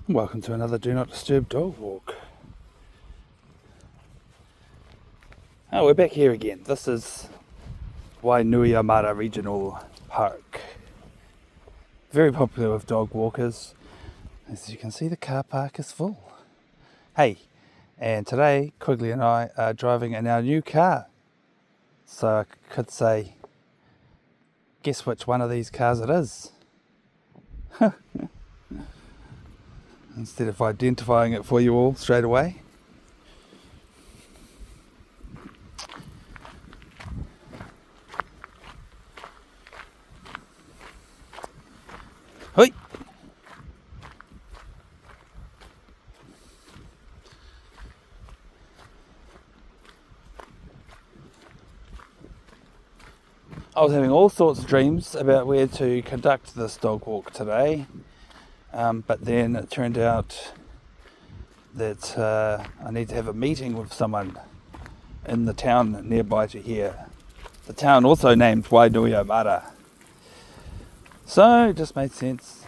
Welcome to another Do Not Disturb dog walk. Oh, we're back here again. This is Wainuiomata Regional Park. Very popular with dog walkers. As you can see, the car park is full. Hey, and today Quigley and I are driving in our new car. So I could say, guess which one of these cars it is. Instead of identifying it for you all straight away. Hoi! I was having all sorts of dreams about where to conduct this dog walk today. But then it turned out that I need to have a meeting with someone in the town nearby to here. The town also named Wainuiomata. So it just made sense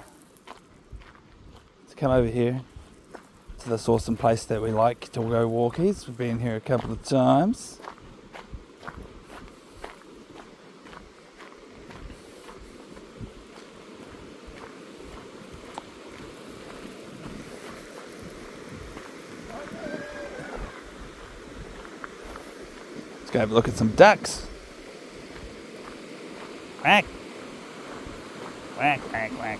to come over here to this awesome place that we like to go walkies. We've been here a couple of times. Let's go have a look at some ducks. Quack. Quack, quack, quack.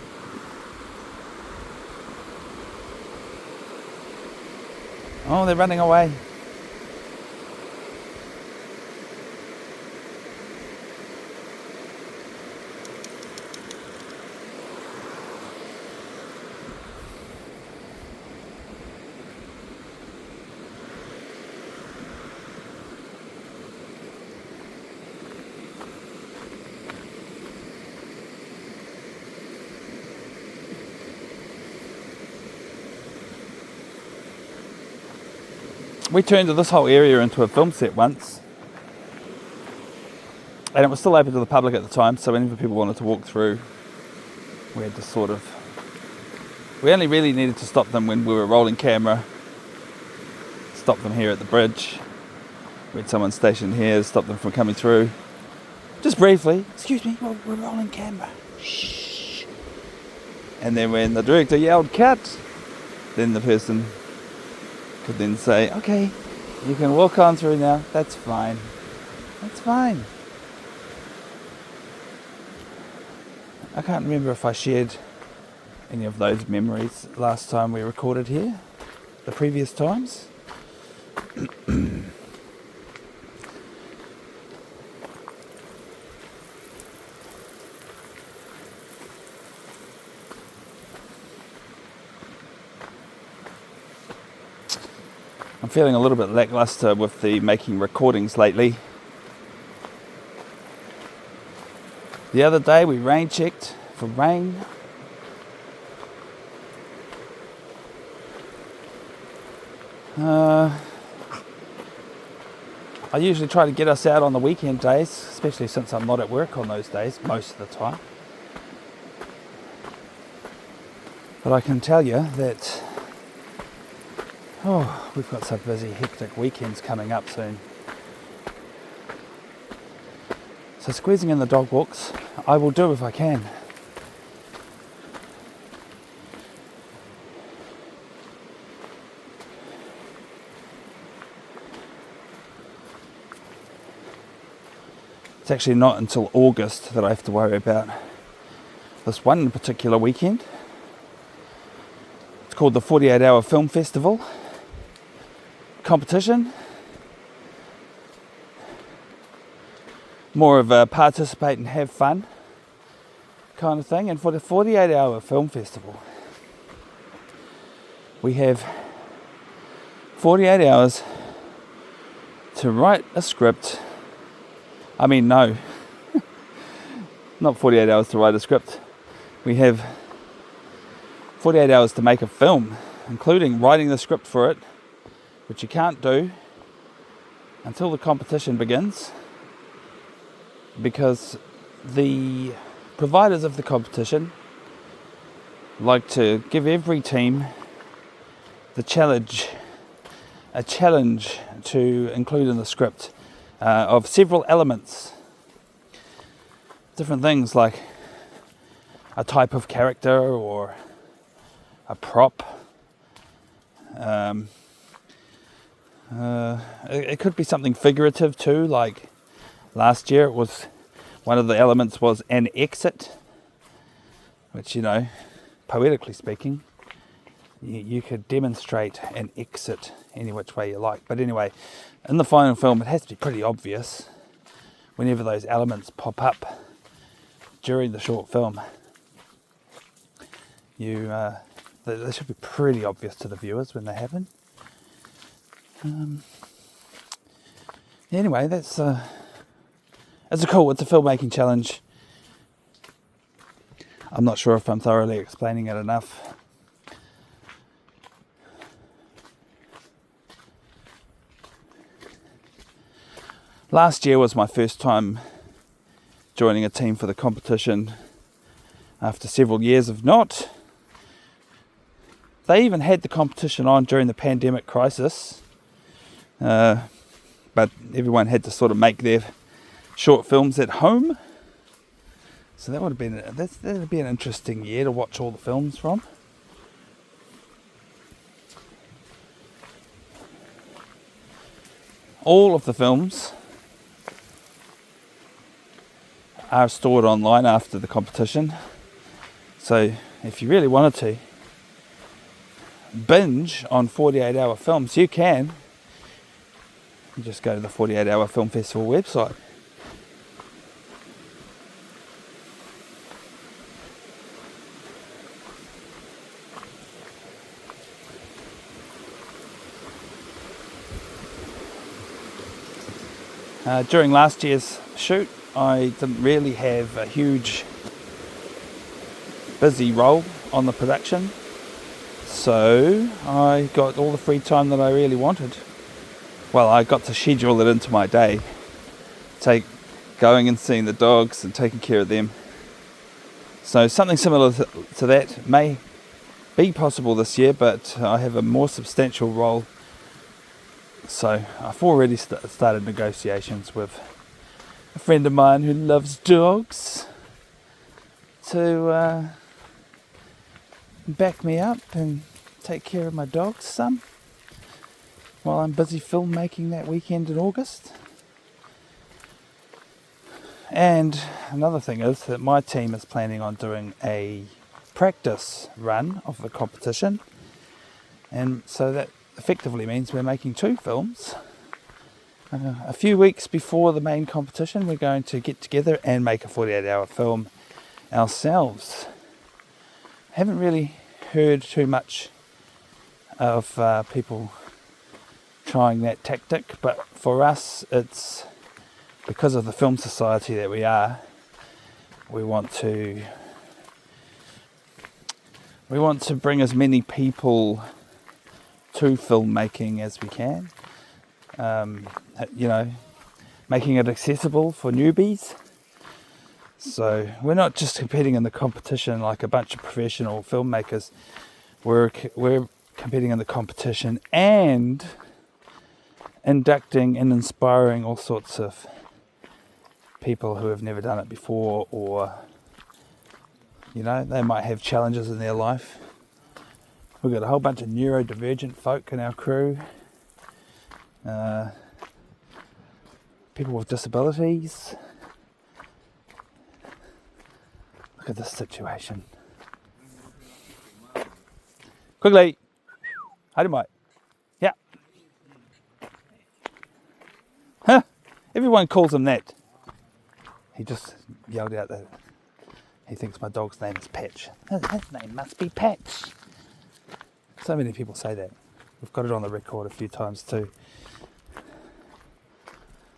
Oh, they're running away. We turned this whole area into a film set once, and it was still open to the public at the time, so whenever people wanted to walk through, we had to we only really needed to stop them when we were rolling camera. Stop them here at the bridge. We had someone stationed here to stop them from coming through. Just briefly, excuse me, we're rolling camera. Shh. And then when the director yelled cut, then the person could then say, okay, you can walk on through now, that's fine. That's fine. I can't remember if I shared any of those memories last time we recorded here, the previous times. I'm feeling a little bit lackluster with the making recordings lately. The other day we rain checked for rain. I usually try to get us out on the weekend days, especially since I'm not at work on those days most of the time. But I can tell you that we've got some busy, hectic weekends coming up soon. So squeezing in the dog walks, I will do if I can. It's actually not until August that I have to worry about this one particular weekend. It's called the 48-Hour Film Festival competition. More of a participate and have fun kind of thing. And for the 48-Hour Film Festival, we have 48 hours to write a script. I mean, no, not 48 hours to write a script. We have 48 hours to make a film, including writing the script for it, which you can't do until the competition begins, because the providers of the competition like to give every team a challenge to include in the script of several elements, different things like a type of character or a prop. It could be something figurative too, like last year it was one of the elements was an exit, which, you know, poetically speaking, you could demonstrate an exit any which way you like. But anyway, in the final film it has to be pretty obvious whenever those elements pop up during the short film. They should be pretty obvious to the viewers when they happen. Anyway, it's a filmmaking challenge. I'm not sure if I'm thoroughly explaining it enough. Last year was my first time joining a team for the competition after several years of not. They even had the competition on during the pandemic crisis, but everyone had to sort of make their short films at home. So that'd be an interesting year to watch all the films from. All of the films are stored online after the competition. So if you really wanted to binge on 48-hour films, you can. You just go to the 48-hour Film Festival website. During last year's shoot, I didn't really have a huge busy role on the production, so I got all the free time that I really wanted. Well, I got to schedule it into my day, going and seeing the dogs and taking care of them. So something similar to that may be possible this year, but I have a more substantial role. So I've already started negotiations with a friend of mine who loves dogs to back me up and take care of my dogs some while I'm busy filmmaking that weekend in August. And another thing is that my team is planning on doing a practice run of the competition, and so that effectively means we're making 2 films. A few weeks before the main competition, we're going to get together and make a 48-hour film ourselves. Haven't really heard too much of people trying that tactic, but for us, it's because of the film society that we are. We want to bring as many people to filmmaking as we can. Making it accessible for newbies. So we're not just competing in the competition like a bunch of professional filmmakers. We're competing in the competition and inducting and inspiring all sorts of people who have never done it before, or they might have challenges in their life. We've got a whole bunch of neurodivergent folk in our crew. People with disabilities. Look at this situation. Quigley. Hi, mate. Yeah. Huh? Everyone calls him that. He just yelled out that he thinks my dog's name is Patch. His name must be Patch. So many people say that. We've got it on the record a few times too.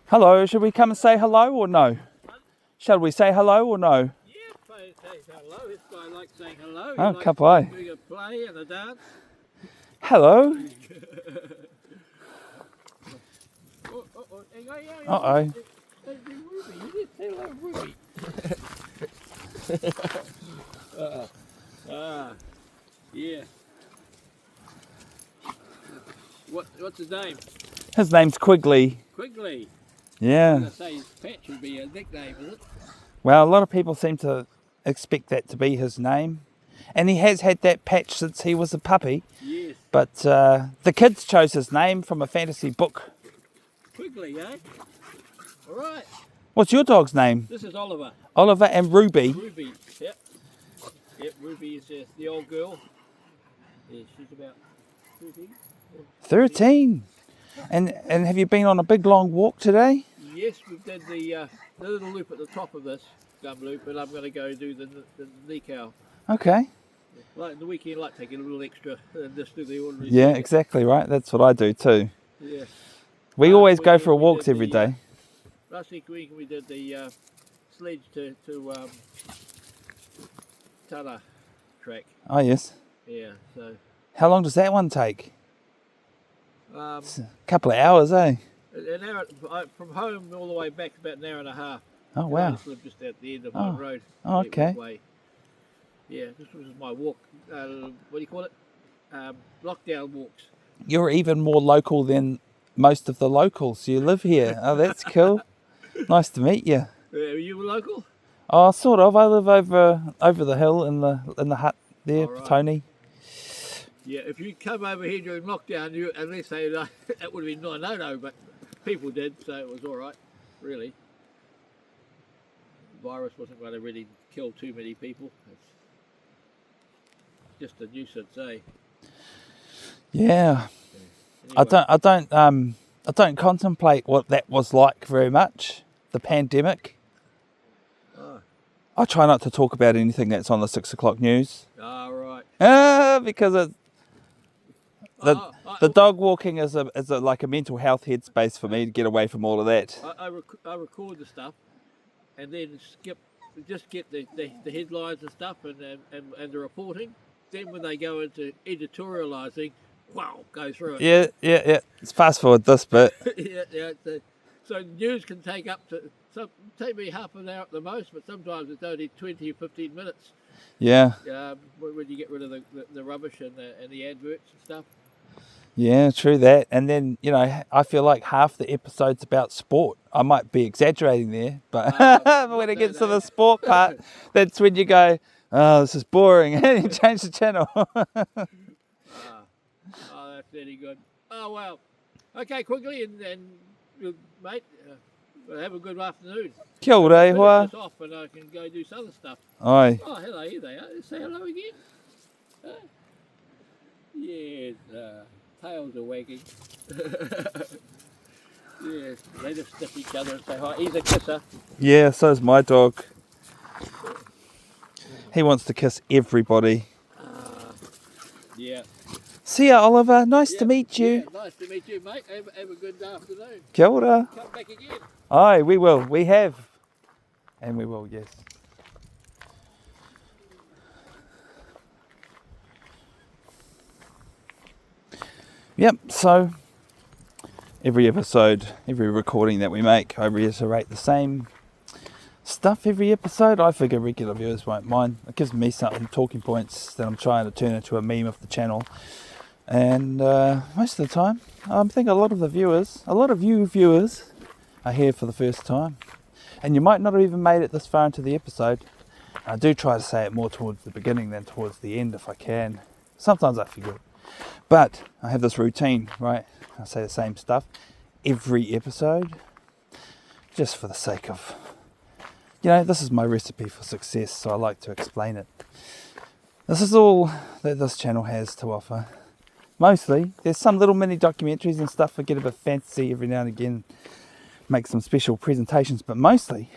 Hello, should we come and say hello or no? Shall we say hello or no? Yeah, say hello. This guy likes saying hello. Oh, kapai. Doing a play and a dance. Hello. Uh-oh. You did say hello, Ruby. Yeah. What's his name? His name's Quigley. Quigley. I'm Yeah. going to say his pet should be a nickname, is it? Well, a lot of people seem to expect that to be his name. And he has had that patch since he was a puppy. Yes. But the kids chose his name from a fantasy book. Quigley, eh? All right. What's your dog's name? This is Oliver. Oliver and Ruby. Ruby. Yep. Yep, Ruby is the old girl. Yeah, she's about 13. 13. And have you been on a big long walk today? Yes, we did the little loop at the top of this gum loop, and I'm going to go do the knee cow. Okay. Like the weekend, like taking a little extra and just do the ordinary. Yeah, circuit. exactly right. That's what I do too. Yeah. We always go for weekend we walks did every the, day. Last week we did the sledge to Tana track. Oh, yes. Yeah, so How long does that one take? um, It's a couple of hours, eh? an hour from home all the way back, about an hour and a half. Oh, I wow. just live just at the end of one road. Oh, okay. Way. Yeah, this was my walk. What do you call it? Lockdown walks. You're even more local than most of the locals. You live here. Oh, that's cool. Nice to meet you. Are you local? Oh, sort of. I live over the hill in the hut there, All right. Tony. Yeah, if you come over here during lockdown, unless they that would have been no, but people did, so it was all right, really. The virus wasn't going to really kill too many people. It's just a nuisance, eh? Yeah. Anyway, I don't contemplate what that was like very much. The pandemic. Oh. I try not to talk about anything that's on the 6 o'clock news. Right. Because it's the dog walking is like a mental health headspace for me to get away from all of that. I record the stuff, and then just get the headlines and stuff and the reporting. Then when they go into editorialising, wow, go through it. Yeah. Let's fast forward this bit. yeah. So news can take take me half an hour at the most, but sometimes it's only 20 or 15 minutes. Yeah. When you get rid of the rubbish and the adverts and stuff. Yeah, true that. And then, I feel like half the episode's about sport. I might be exaggerating there, but when it gets to the sport part, that's when you go, oh, this is boring, and you change the channel. Oh, that's very good. Oh, well. Okay, quickly, and mate, have a good afternoon. Kia ora, Finish hoa. this off and I can go do some other stuff. Oi. Oh, hello, here they are. Say hello again. Yes, tails are wagging. Yes, they just sniff each other and say hi. He's a kisser. Yeah, so's my dog. He wants to kiss everybody. Yeah. See ya, Oliver. Nice to meet you. Yeah, nice to meet you, mate. Have a good afternoon. Kia ora. Come back again. Aye, we will. We have. And we will, yes. Yep, so every episode, every recording that we make, I reiterate the same stuff every episode. I figure regular viewers won't mind. It gives me some talking points that I'm trying to turn into a meme of the channel. And most of the time, I think a lot of you viewers are here for the first time. And you might not have even made it this far into the episode. I do try to say it more towards the beginning than towards the end if I can. Sometimes I forget. But I have this routine, right? I say the same stuff every episode, just for the sake of, this is my recipe for success, so I like to explain it. This is all that this channel has to offer. Mostly, there's some little mini documentaries and stuff. I get a bit fancy every now and again, make some special presentations, but mostly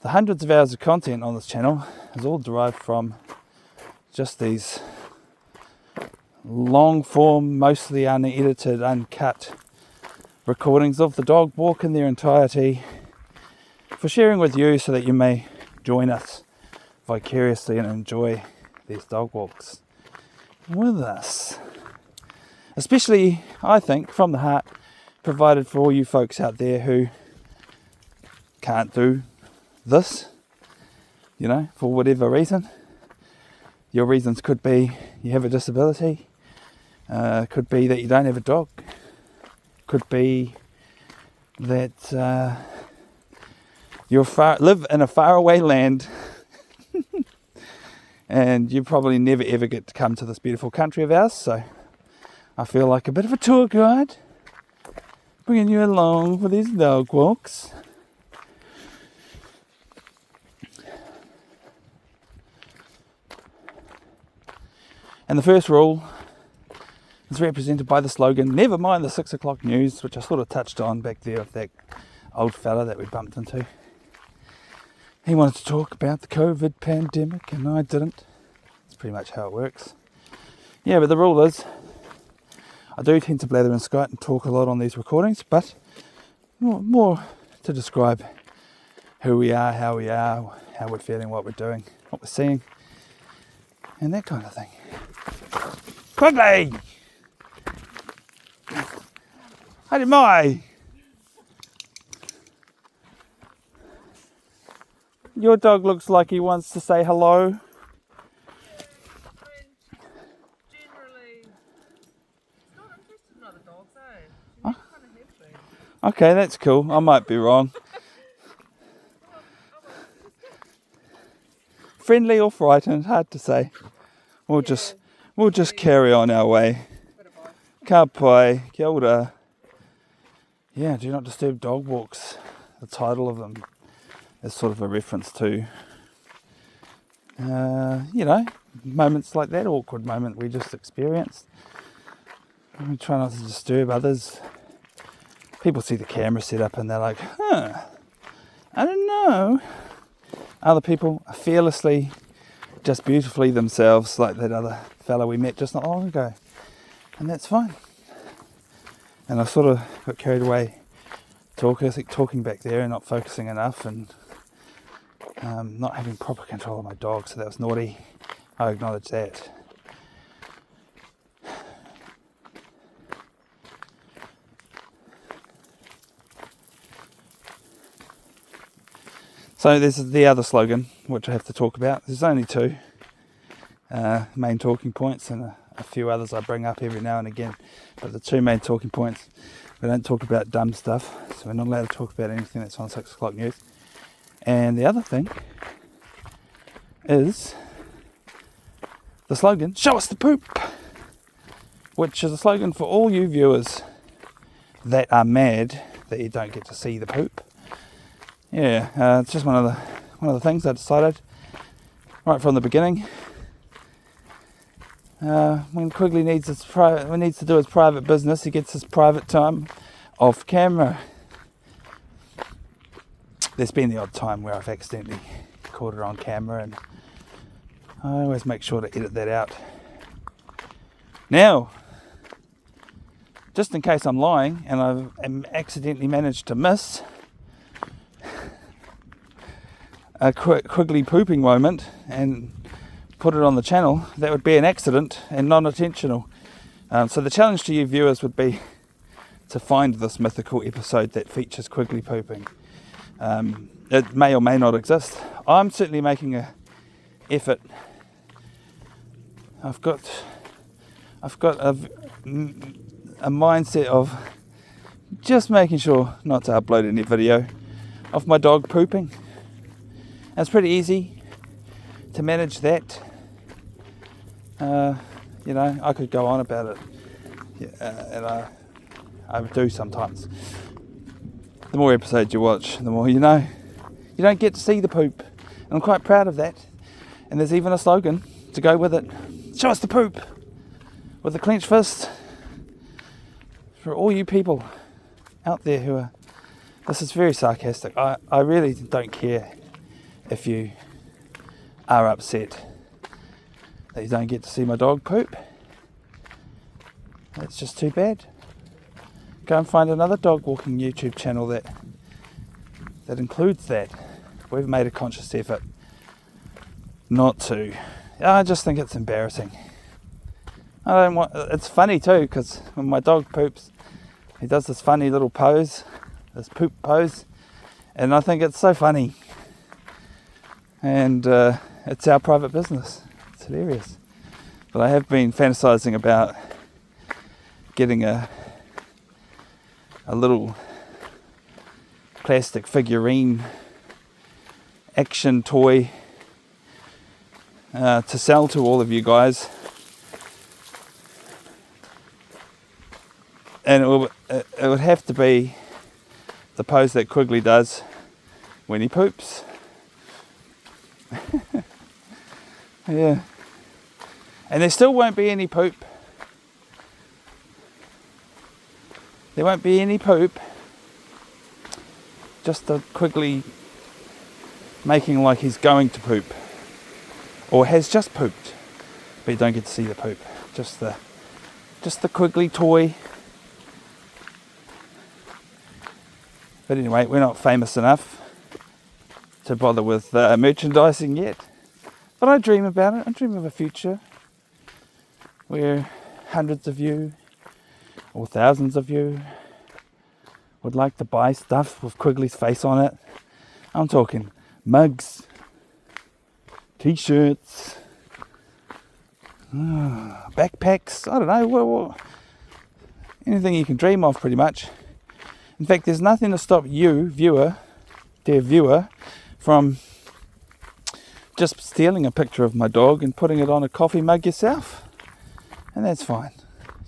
the hundreds of hours of content on this channel is all derived from just these long form, mostly unedited, uncut recordings of the dog walk in their entirety for sharing with you so that you may join us vicariously and enjoy these dog walks with us. Especially, I think, from the heart, provided for all you folks out there who can't do this, for whatever reason. Your reasons could be you have a disability, Could be that you don't have a dog. Could be that you live in a faraway land and you probably never ever get to come to this beautiful country of ours. So I feel like a bit of a tour guide, bringing you along for these dog walks. And the first rule is represented by the slogan, never mind the 6 o'clock news, which I sort of touched on back there with that old fella that we bumped into. He wanted to talk about the COVID pandemic and I didn't. That's pretty much how it works. Yeah, but the rule is, I do tend to blather and skite and talk a lot on these recordings, but more to describe who we are, how we're feeling, what we're doing, what we're seeing, and that kind of thing. Quigley! How did my? Your dog looks like he wants to say hello. Yeah, generally, it's not interested in other dogs, eh? She kind of have been. Okay, that's cool. I might be wrong. Friendly or frightened, hard to say. We'll just carry on our way. Ka pai, kia ora. Yeah, do not disturb dog walks. The title of them is sort of a reference to, moments like that awkward moment we just experienced. We try not to disturb others. People see the camera set up and they're like, I don't know. Other people are fearlessly, just beautifully themselves, like that other fella we met just not long ago. And that's fine. And I sort of got carried away talking back there and not focusing enough and not having proper control of my dog, so that was naughty. I acknowledge that. So this is the other slogan, which I have to talk about. There's only two main talking points and a few others I bring up every now and again. But the two main talking points, we don't talk about dumb stuff, so we're not allowed to talk about anything that's on 6 o'clock news. And the other thing is the slogan, show us the poop, which is a slogan for all you viewers that are mad that you don't get to see the poop. Yeah, it's just one of the things I decided right from the beginning. When Quigley needs to do his private business, he gets his private time off camera. There's been the odd time where I've accidentally caught it on camera, and I always make sure to edit that out. Now, just in case I'm lying and I've accidentally managed to miss a Quigley pooping moment and put it on the channel, that would be an accident and non-intentional. So the challenge to you viewers would be to find this mythical episode that features Quigley pooping. It may or may not exist. I'm certainly making an effort. I've got a mindset of just making sure not to upload any video of my dog pooping. And it's pretty easy to manage that. I could go on about it, and I do sometimes. The more episodes you watch, the more you know. You don't get to see the poop, and I'm quite proud of that. And there's even a slogan to go with it: show us the poop, with a clenched fist. For all you people out there who are, this is very sarcastic. I really don't care if you are upset that you don't get to see my dog poop. That's just too bad. Go and find another dog walking YouTube channel that includes that. We've made a conscious effort not to. I just think it's embarrassing. It's funny too, because when my dog poops, he does this funny little pose, this poop pose, and I think it's so funny. And it's our private business. It's hilarious. But I have been fantasizing about getting a little plastic figurine action toy to sell to all of you guys, and it would have to be the pose that Quigley does when he poops. Yeah, and there still won't be any poop. There won't be any poop. Just the Quigley making like he's going to poop, or has just pooped, but you don't get to see the poop. Just the Quigley toy. But anyway, we're not famous enough to bother with merchandising yet. But I dream about it. I dream of a future where hundreds of you or thousands of you would like to buy stuff with Quigley's face on it. I'm talking mugs, t-shirts, backpacks, I don't know, anything you can dream of pretty much. In fact, there's nothing to stop you, dear viewer, from just stealing a picture of my dog and putting it on a coffee mug yourself. And that's fine.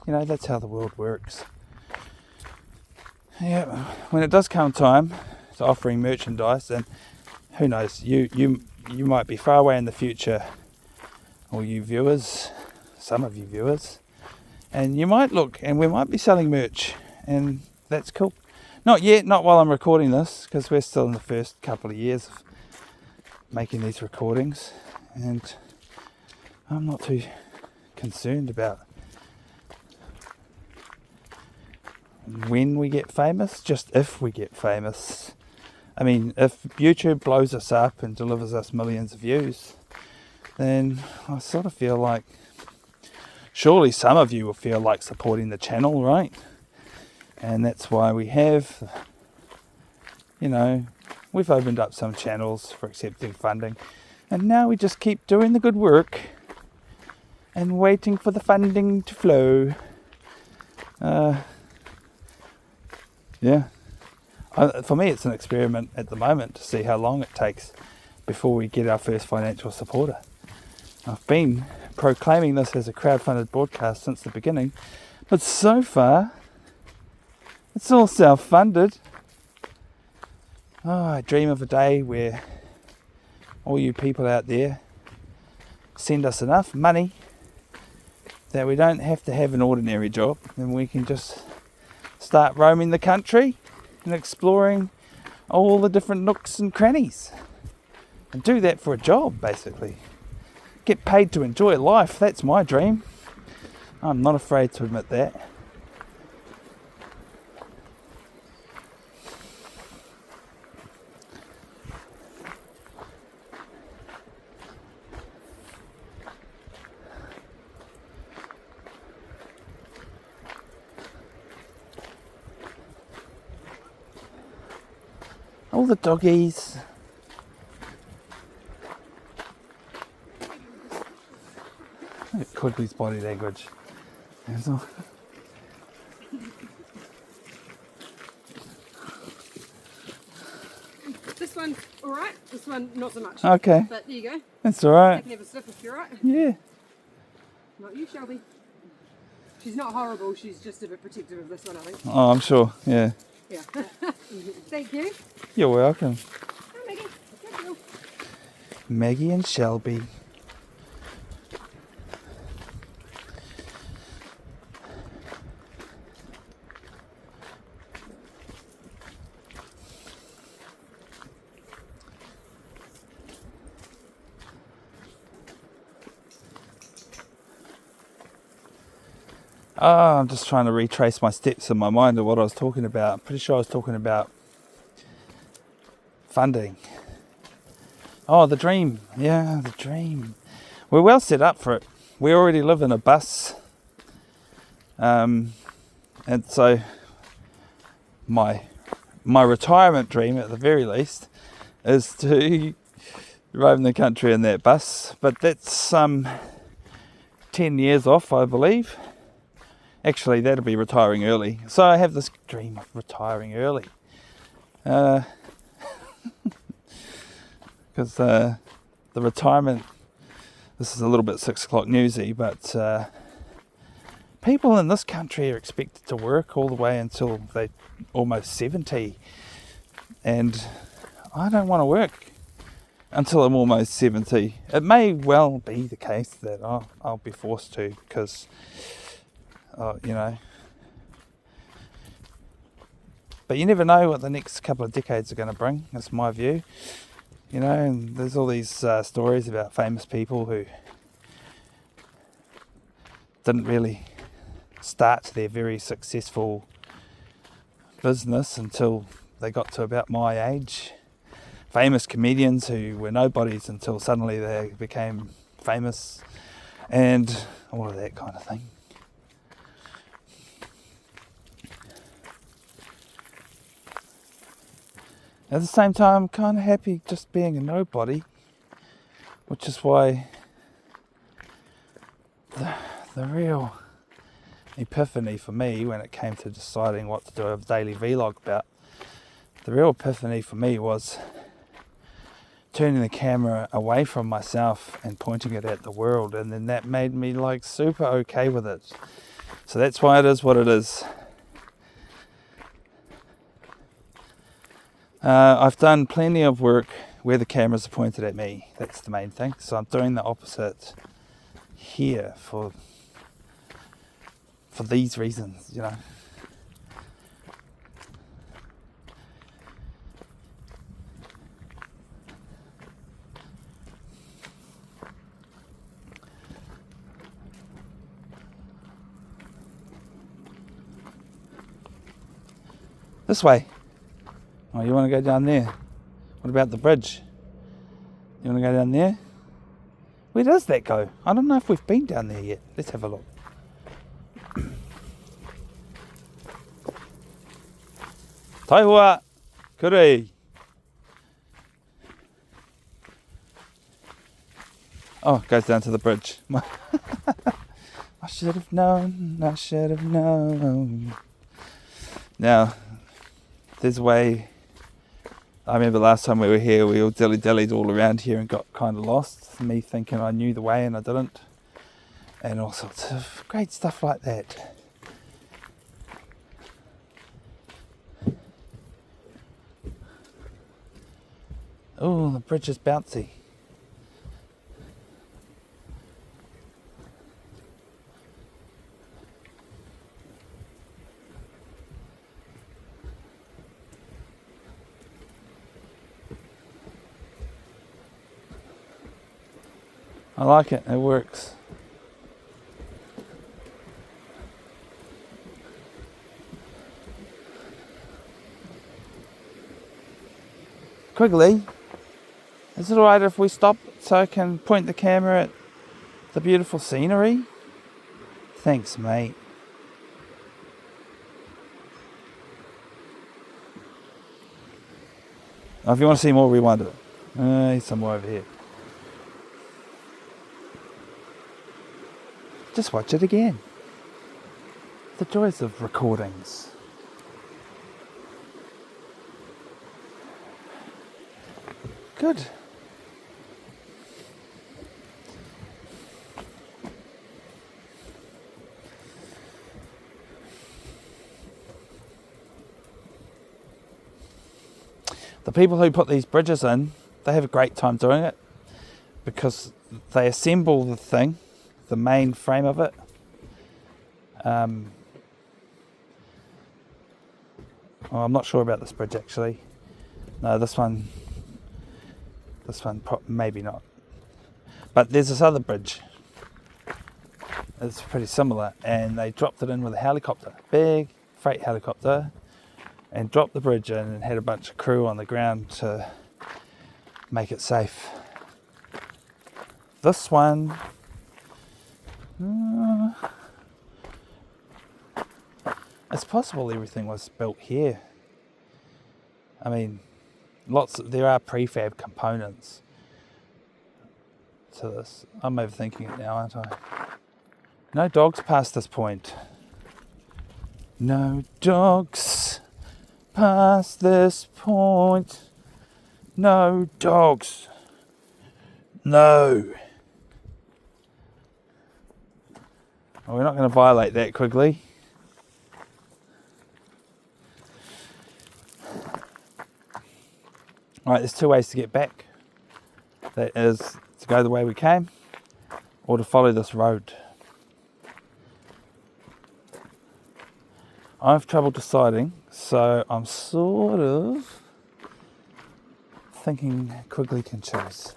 You know, that's how the world works. Yeah, when it does come time to offering merchandise, and who knows, you might be far away in the future, or you viewers, some of you viewers, and you might look and we might be selling merch, and that's cool. Not yet, not while I'm recording this, because we're still in the first couple of years of making these recordings, and I'm not too concerned about when we get famous, just if we get famous. I mean, if YouTube blows us up and delivers us millions of views, then I sort of feel like surely some of you will feel like supporting the channel, right? And that's why we have, you know, we've opened up some channels for accepting funding, and now we just keep doing the good work and waiting for the funding to flow. Yeah, for me it's an experiment at the moment to see how long it takes before we get our first financial supporter. I've been proclaiming this as a crowdfunded broadcast since the beginning, but so far it's all self-funded. Oh, I dream of a day where all you people out there send us enough money that we don't have to have an ordinary job, and we can just start roaming the country and exploring all the different nooks and crannies, and do that for a job, basically. Get paid to enjoy life. That's my dream. I'm not afraid to admit that. All the doggies. Look at Quigley's body language. This one's alright, this one not so much. Okay. But there you go. That's alright. I can have a sniff if you're right. Yeah. Not you, Shelby. She's not horrible, she's just a bit protective of this one, I think. Oh, I'm sure. Yeah. Yeah. Thank you. You're welcome. Hi, Maggie. Good girl. Maggie and Shelby. I'm just trying to retrace my steps in my mind of what I was talking about. I'm pretty sure I was talking about funding. Oh, the dream. Yeah, the dream. We're well set up for it. We already live in a bus. And so my retirement dream, at the very least, is to roam the country in that bus. But that's 10 years off, I believe. Actually, that'll be retiring early. So I have this dream of retiring early. Because the retirement, this is a little bit 6 o'clock newsy, but people in this country are expected to work all the way until they're almost 70. And I don't want to work until I'm almost 70. It may well be the case that I'll be forced to, because, you know. But you never know what the next couple of decades are going to bring. That's my view. You know, and there's all these stories about famous people who didn't really start their very successful business until they got to about my age. Famous comedians who were nobodies until suddenly they became famous, and all of that kind of thing. At the same time, I'm kind of happy just being a nobody, which is why the real epiphany for me when it came to deciding what to do a daily vlog about, the real epiphany for me was turning the camera away from myself and pointing it at the world, and then that made me like super okay with it. So that's why it is what it is. I've done plenty of work where the cameras are pointed at me. That's the main thing. So I'm doing the opposite here for these reasons, you know. This way. Oh, you want to go down there? What about the bridge? You want to go down there? Where does that go? I don't know if we've been down there yet. Let's have a look. Taihua! Kurei! Oh, it goes down to the bridge. I should have known. I should have known. Now, there's a way. I remember last time we were here, we all dilly-dallied all around here and got kind of lost. Me thinking I knew the way and I didn't. And all sorts of great stuff like that. Oh, the bridge is bouncy. I like it, it works. Quigley, is it alright if we stop so I can point the camera at the beautiful scenery? Thanks, mate. Oh, if you want to see more, rewind it. Here's some more over here. Just watch it again. The joys of recordings. Good. The people who put these bridges in, they have a great time doing it because they assemble the thing, the main frame of it. I'm not sure about this bridge actually. No, this one maybe not. But there's this other bridge. It's pretty similar, and they dropped it in with a helicopter, big freight helicopter, and dropped the bridge in and had a bunch of crew on the ground to make it safe. This one, it's possible everything was built here. I mean, there are prefab components to this. I'm overthinking it now, aren't I? No dogs past this point. No dogs past this point. No dogs. No. Oh, we're not going to violate that, Quigley. Alright, there's 2 ways to get back. That is to go the way we came or to follow this road. I have trouble deciding, so I'm sort of thinking Quigley can choose.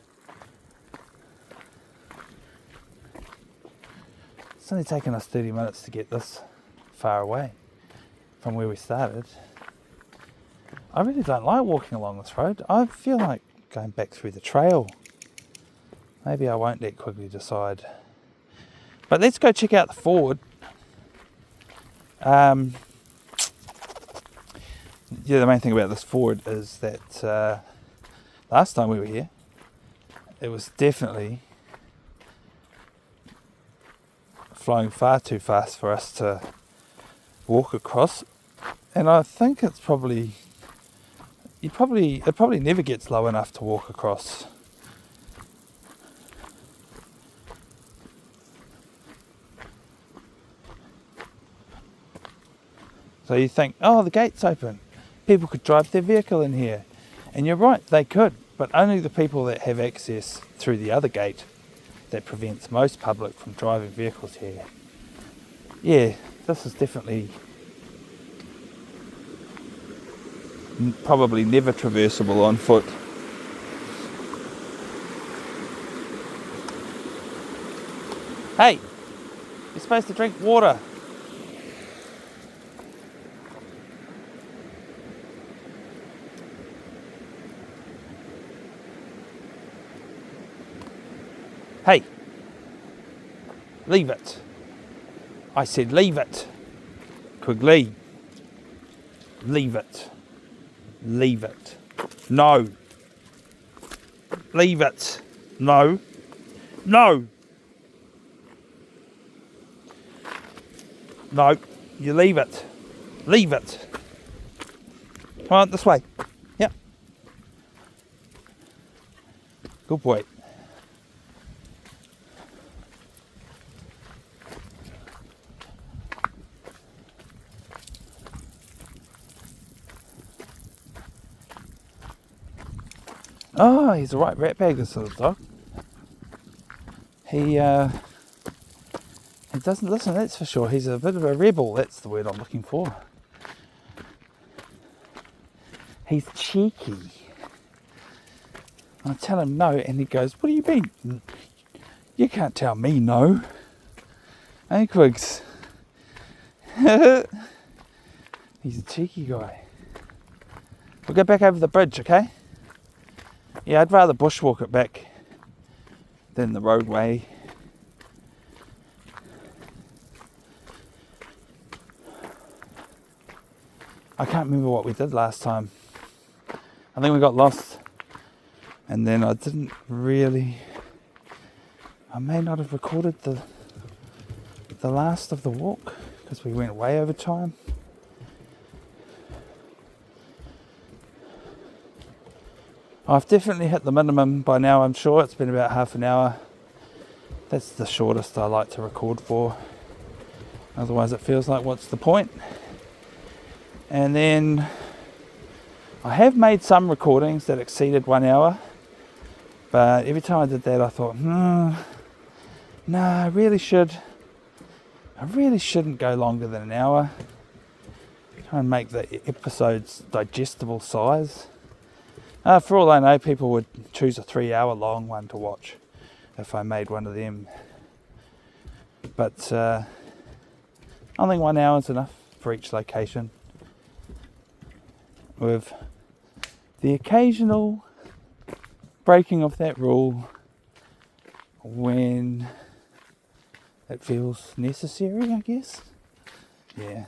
It's only taken us 30 minutes to get this far away from where we started. I really don't like walking along this road. I feel like going back through the trail. Maybe I won't let Quigley decide. But let's go check out the ford. Yeah, the main thing about this ford is that last time we were here, it was definitely flowing far too fast for us to walk across, and I think it's probably it probably never gets low enough to walk across. So you think, oh, the gate's open, people could drive their vehicle in here, and you're right, they could, but only the people that have access through the other gate that prevents most public from driving vehicles here. Yeah, this is definitely probably never traversable on foot. Hey, you're supposed to drink water. Hey, leave it. I said leave it. Quigley, leave it. Leave it. No. Leave it. No. No. No. You leave it. Leave it. Come on, this way. Yep. Good boy. Oh, he's a right ratbag, this little dog. He doesn't listen, that's for sure. He's a bit of a rebel, that's the word I'm looking for. He's cheeky. I tell him no, and he goes, what do you mean? You can't tell me no. Hey, Quigs. He's a cheeky guy. We'll go back over the bridge, okay? Yeah, I'd rather bushwalk it back than the roadway. I can't remember what we did last time. I think we got lost. And then I didn't really... I may not have recorded the last of the walk because we went way over time. I've definitely hit the minimum by now, I'm sure. It's been about half an hour. That's the shortest I like to record for. Otherwise it feels like, what's the point? And then I have made some recordings that exceeded 1 hour. But every time I did that I thought, no, I really shouldn't go longer than an hour. Try and make the episodes digestible size. For all I know, people would choose a 3-hour long one to watch if I made one of them. But I think 1 hour is enough for each location, with the occasional breaking of that rule when it feels necessary, I guess. Yeah.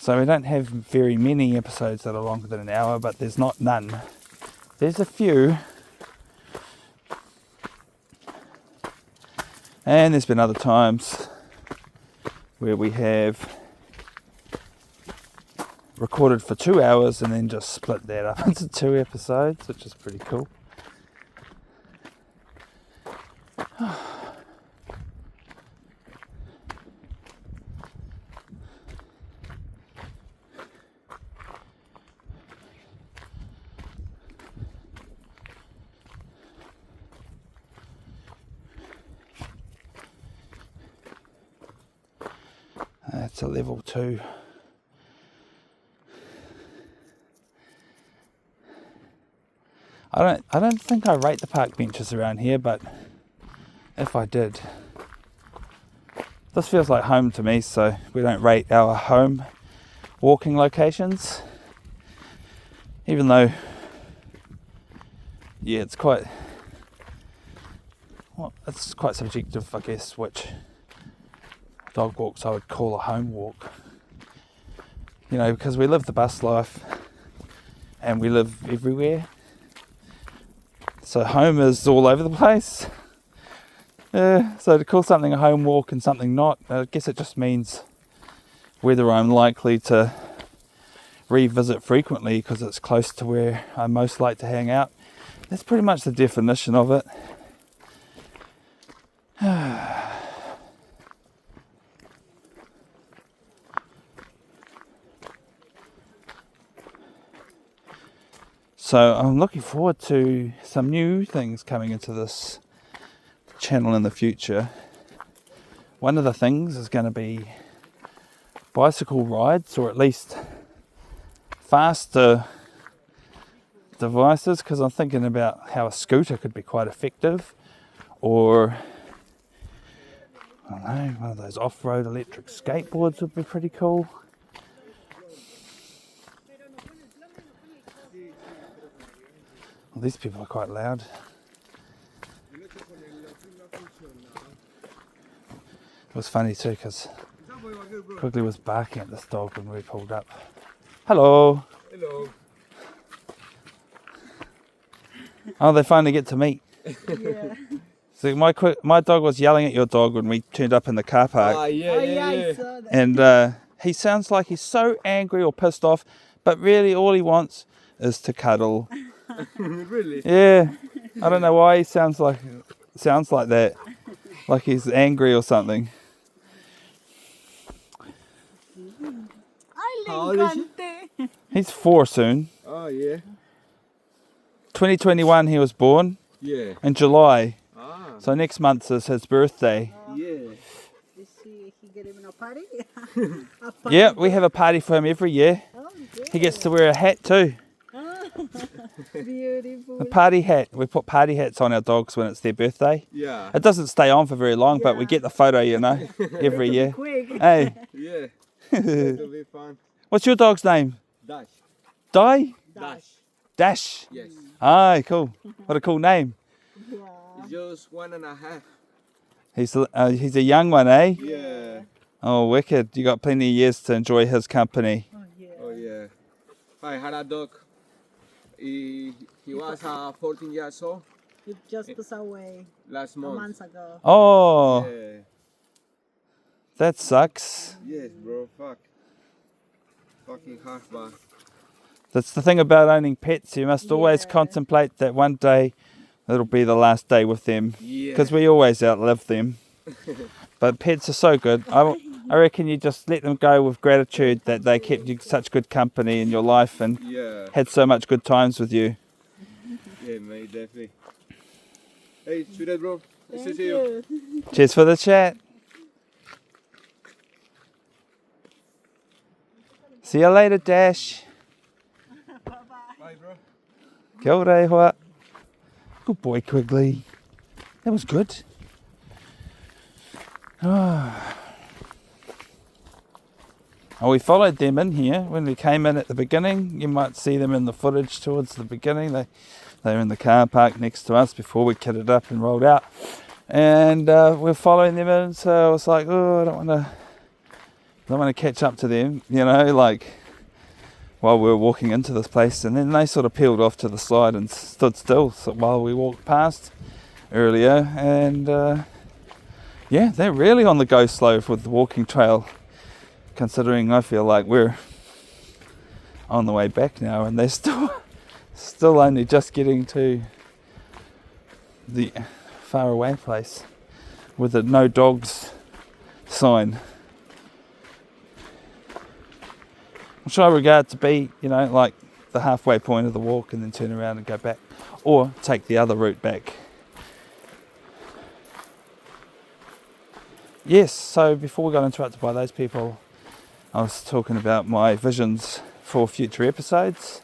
So we don't have very many episodes that are longer than an hour, but there's not none. There's a few. And there's been other times where we have recorded for 2 hours and then just split that up into 2 episodes, which is pretty cool. That's a level 2. I don't think I rate the park benches around here, but if I did, this feels like home to me, so we don't rate our home walking locations. Even though, yeah, it's quite subjective, I guess, which dog walks I would call a home walk. You know, because we live the bus life and we live everywhere. So home is all over the place. So to call something a home walk and something not, I guess it just means whether I'm likely to revisit frequently because it's close to where I most like to hang out. That's pretty much the definition of it. So I'm looking forward to some new things coming into this channel in the future. One of the things is going to be bicycle rides, or at least faster devices, because I'm thinking about how a scooter could be quite effective, or I don't know, one of those off-road electric skateboards would be pretty cool. Well, these people are quite loud. It was funny too because Quigley was barking at this dog when we pulled up. Hello. Hello. Oh, they finally get to meet. Yeah. So my dog was yelling at your dog when we turned up in the car park. I saw that. And he sounds like he's so angry or pissed off, but really all he wants is to cuddle. Really? Yeah, I don't know why he sounds like that, like he's angry or something. How old is he? He's 4 soon. Oh, yeah. 2021 he was born Yeah. in July, Ah. so next month is his birthday. Yeah. Is he get him in a party? Yeah, we have a party for him every year. Oh, good. He gets to wear a hat too, Beautiful. a party hat. We put party hats on our dogs when it's their birthday. Yeah. It doesn't stay on for very long, but we Yeah. get the photo, you know, every year. Quick. Hey, Yeah. That'll be fun. what's your dog's name? Dash. Di? Dash. Dash. Yes. Aye, cool. What a cool name. Yeah. It's just 1.5. He's a young one, eh? Yeah. Oh, wicked. You got plenty of years to enjoy his company. Oh, yeah. Oh, yeah. I had a dog. He was 14 years old It just passed away last a month. month ago. Oh, Yeah. that sucks. Yes, bro. Fuck. Fucking hard, but That's the thing about owning pets. You must always Yeah. contemplate that one day it'll be the last day with them. yeah. Because we always outlive them. But pets are so good. I reckon you just let them go with gratitude that they kept you such good company in your life and Yeah. had so much good times with you. Yeah, mate, definitely. Hey, sweetheart, bro. Nice to Thank see you. you. Cheers for the chat. See you later, Dash. Bye, bro. Kia ora, hoa. Good boy, Quigley. That was good. Oh, we followed them in here when we came in at the beginning. You might see them in the footage towards the beginning. They were in the car park next to us before we kitted up and rolled out. And we're following them in, so I was like, oh, I don't want to catch up to them, you know, like while we were walking into this place. And then they sort of peeled off to the side and stood still while we walked past earlier. And yeah, they're really on the go slow with the walking trail, considering I feel like we're on the way back now, and they're still only just getting to the far away place with a no dogs sign, which I regard to be, like the halfway point of the walk, and then turn around and go back, or take the other route back. Yes, so before we got interrupted by those people, I was talking about my visions for future episodes.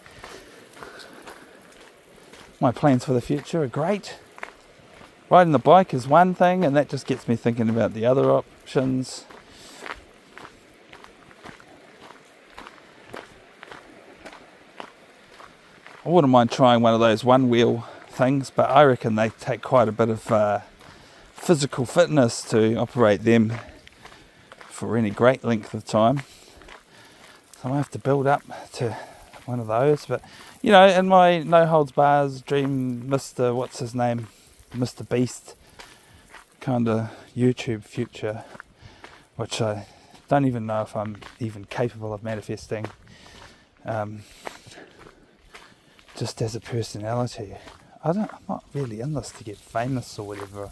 My plans for the future are great. Riding the bike is one thing, and that just gets me thinking about the other options. I wouldn't mind trying one of those one-wheel things, but I reckon they take quite a bit of physical fitness to operate them for any great length of time. So I have to build up to one of those. But, in my no holds bars dream, Mr. Beast kind of YouTube future, which I don't even know if I'm even capable of manifesting, just as a personality. I'm not really in this to get famous or whatever.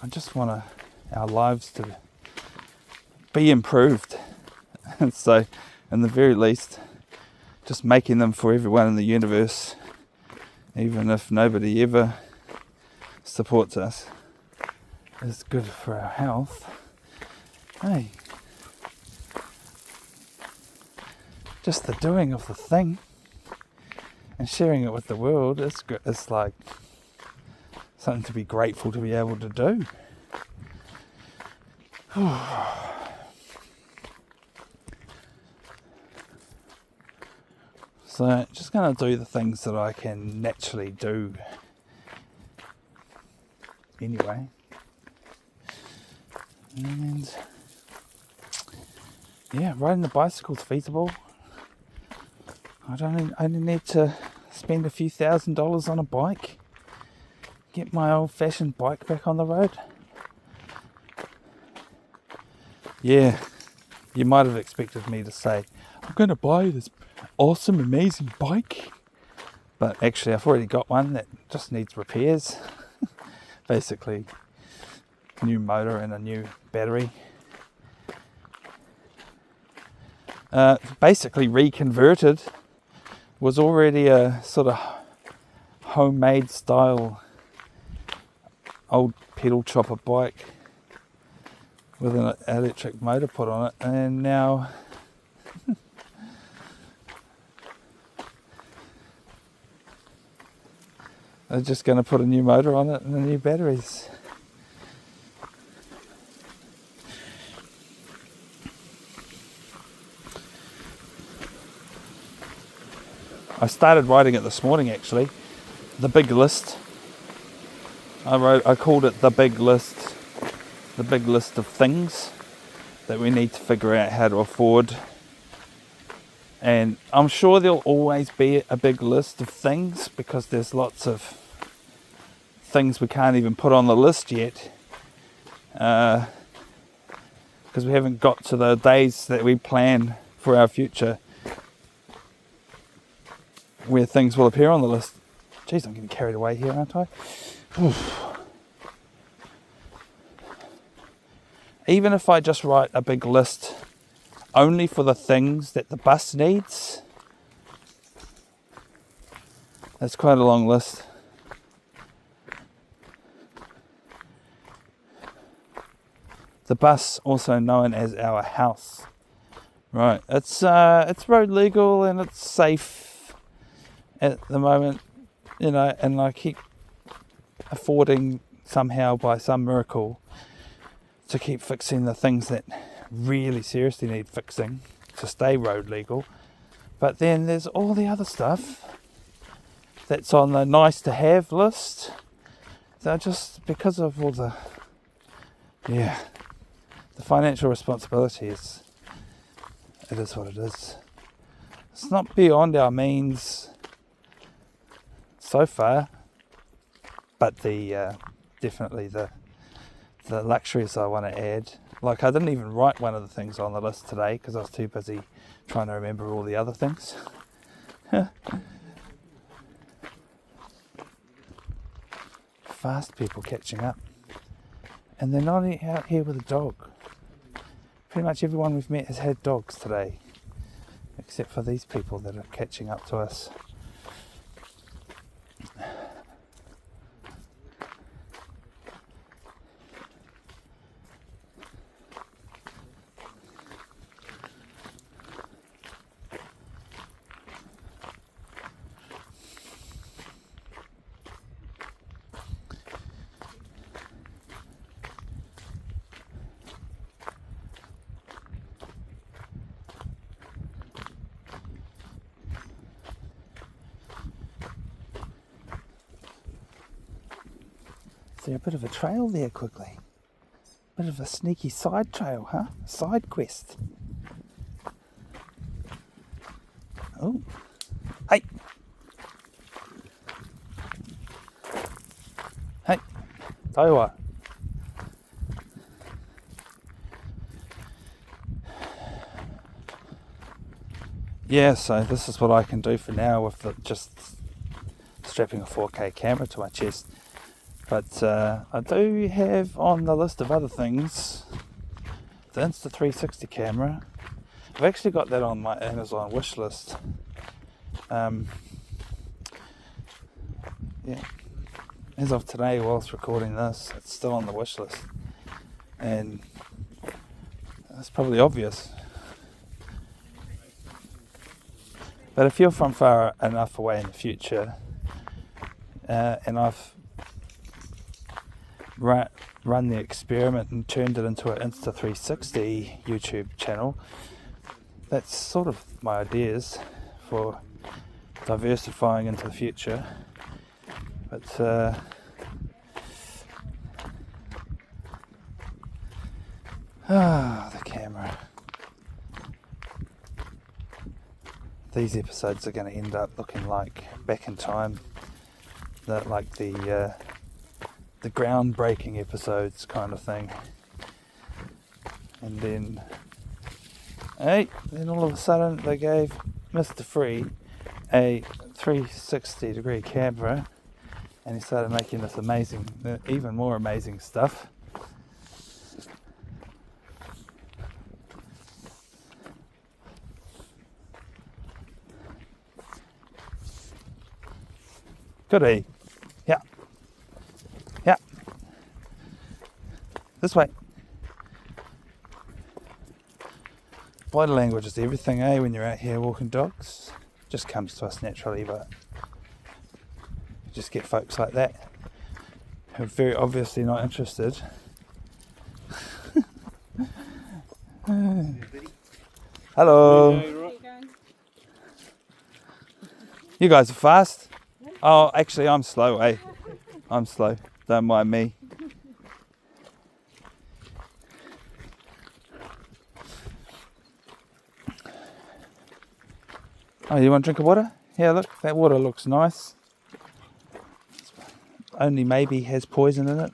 I just want our lives to be improved. And so, in the very least, just making them for everyone in the universe, even if nobody ever supports us, is good for our health. Hey, just the doing of the thing and sharing it with the world is like something to be grateful to be able to do. So just going to do the things that I can naturally do anyway. And yeah, riding the bicycle's feasible. I only need to spend a few $1,000s on a bike. Get my old-fashioned bike back on the road. Yeah, you might have expected me to say, I'm going to buy this awesome, amazing bike. But actually, I've already got one that just needs repairs. Basically, a new motor and a new battery. Basically reconverted. Was already a sort of homemade style old pedal chopper bike with an electric motor put on it, and now they're just going to put a new motor on it and the new batteries. I started writing it this morning, actually. The big list. I called it the big list. The big list of things that we need to figure out how to afford. And I'm sure there'll always be a big list of things, because there's lots of things we can't even put on the list yet. Because we haven't got to the days that we plan for our future, where things will appear on the list. Jeez, I'm getting carried away here, aren't I? Oof. Even if I just write a big list only for the things that the bus needs, that's quite a long list. The bus, also known as our house. Right, it's road legal and it's safe at the moment, and I keep affording somehow, by some miracle, to keep fixing the things that really seriously need fixing to stay road legal. But then there's all the other stuff that's on the nice to have list that just, because of all the financial responsibilities, it is what it is. It's not beyond our means so far, but definitely the luxuries I want to add Like, I didn't even write one of the things on the list today because I was too busy trying to remember all the other things. Fast people catching up. And they're not out here with a dog. Pretty much everyone we've met has had dogs today, except for these people that are catching up to us. Is there a bit of a trail there, Quigley? Bit of a sneaky side trail, huh? Side quest. Oh. Hey! Hey! Taiwa. Yeah, so this is what I can do for now with just strapping a 4K camera to my chest. But I do have on the list of other things the Insta360 camera. I've actually got that on my Amazon wish list. Yeah, as of today, whilst recording this, it's still on the wish list, and that's probably obvious. But if you're from far enough away in the future, and I've run the experiment and turned it into an Insta360 YouTube channel, that's sort of my ideas for diversifying into the future. But the camera. These episodes are going to end up looking like back in time, like the groundbreaking episodes kind of thing. And then all of a sudden they gave Mr. Free a 360 degree camera, and he started making this amazing, even more amazing stuff. Goody. Yeah. Yeah. This way. Body language is everything, when you're out here walking dogs. Just comes to us naturally, but you just get folks like that who are very obviously not interested. Hello. You guys are fast. Oh, actually, I'm slow, I'm slow. Don't mind me. Oh, you want a drink of water? Yeah, look, that water looks nice. Only maybe has poison in it.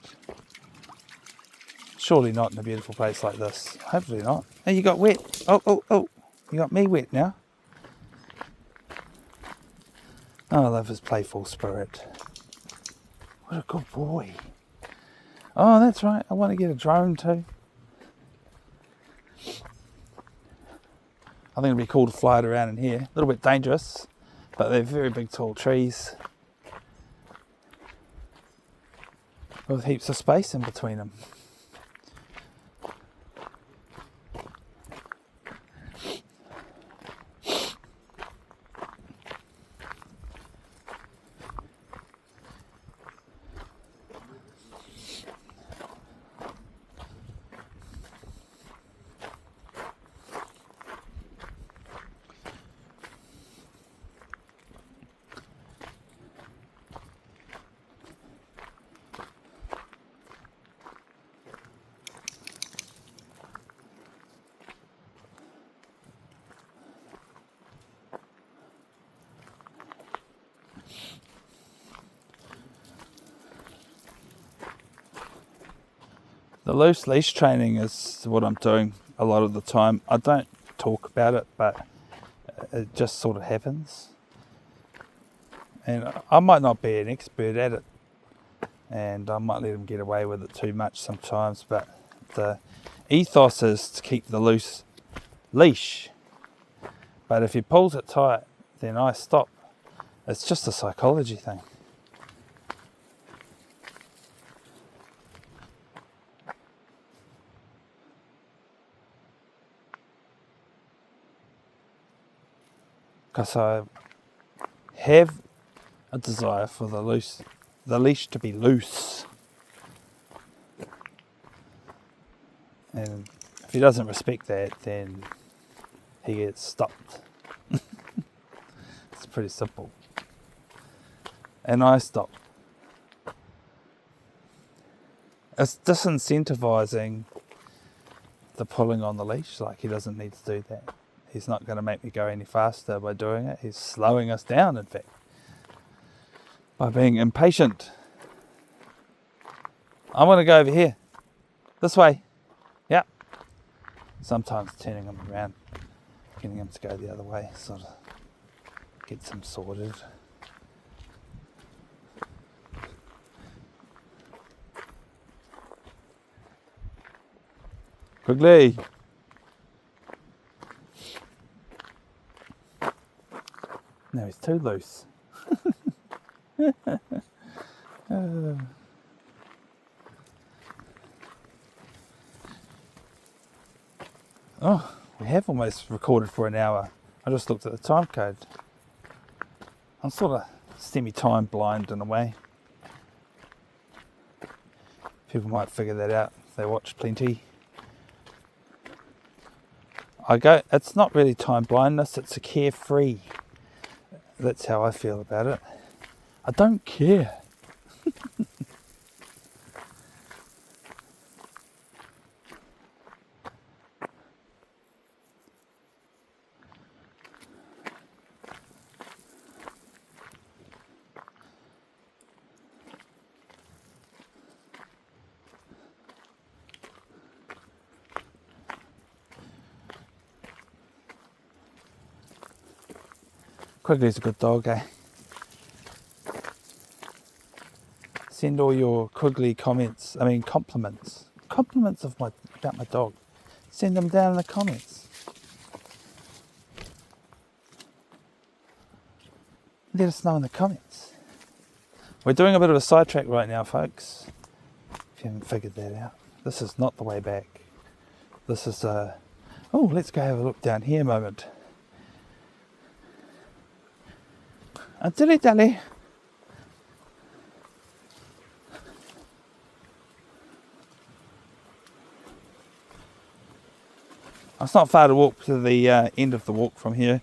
Surely not in a beautiful place like this. Hopefully not. Hey, you got wet. Oh. You got me wet now. Oh, I love his playful spirit. What a good boy. Oh, that's right. I want to get a drone too. I think it'd be cool to fly it around in here. A little bit dangerous, but they're very big, tall trees with heaps of space in between them. The loose leash training is what I'm doing a lot of the time. I don't talk about it, but it just sort of happens. And I might not be an expert at it, and I might let him get away with it too much sometimes, but the ethos is to keep the loose leash. But if he pulls it tight, then I stop. It's just a psychology thing. Because I have a desire for the leash to be loose. And if he doesn't respect that, then he gets stopped. It's pretty simple. And I stop. It's disincentivizing the pulling on the leash. Like, he doesn't need to do that. He's not going to make me go any faster by doing it. He's slowing us down, in fact, by being impatient. I want to go over here. This way. Yep. Sometimes turning him around, getting him to go the other way, sort of gets him sorted. Quigley. No, he's too loose. Oh, we have almost recorded for an hour. I just looked at the time code. I'm sort of semi-time blind in a way. People might figure that out if they watch plenty. It's not really time blindness, it's a carefree. That's how I feel about it. I don't care. Quigley's a good dog, eh? Send all your Quigley compliments about my dog. Send them down in the comments. Let us know in the comments. We're doing a bit of a sidetrack right now, folks. If you haven't figured that out. This is not the way back. This is let's go have a look down here a moment. Dilly dally. It's not far to walk to the end of the walk from here.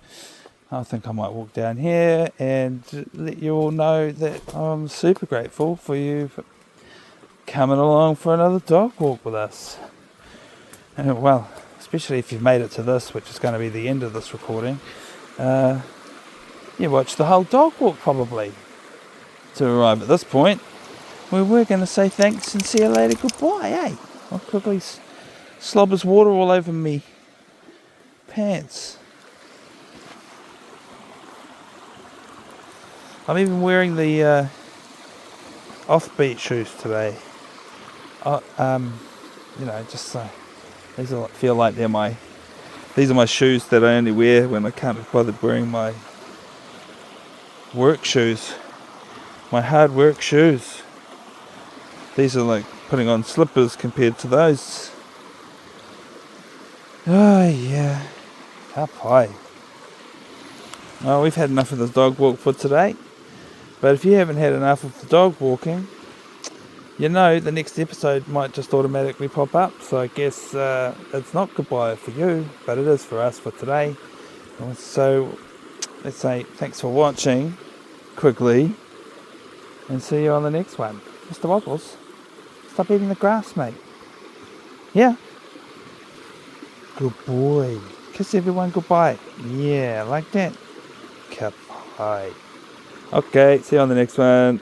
I think I might walk down here and let you all know that I'm super grateful for you for coming along for another dog walk with us. And well, especially if you've made it to this, which is going to be the end of this recording. You watched the whole dog walk probably to arrive at this point. We're going to say thanks and see you later. Goodbye, eh? I'll quickly slobbers water all over me pants. I'm even wearing the offbeat shoes today. These feel like these are my shoes that I only wear when I can't be bothered wearing my work shoes, my hard work shoes. These are like putting on slippers compared to those. Oh yeah, ka pai. Well, we've had enough of this dog walk for today, but if you haven't had enough of the dog walking, you know the next episode might just automatically pop up, so I guess it's not goodbye for you, but it is for us for today. So let's say thanks for watching, Quigley, and see you on the next one. Mr. Woggles, stop eating the grass, mate. Yeah. Good boy. Kiss everyone goodbye. Yeah, like that. Goodbye. Okay, see you on the next one.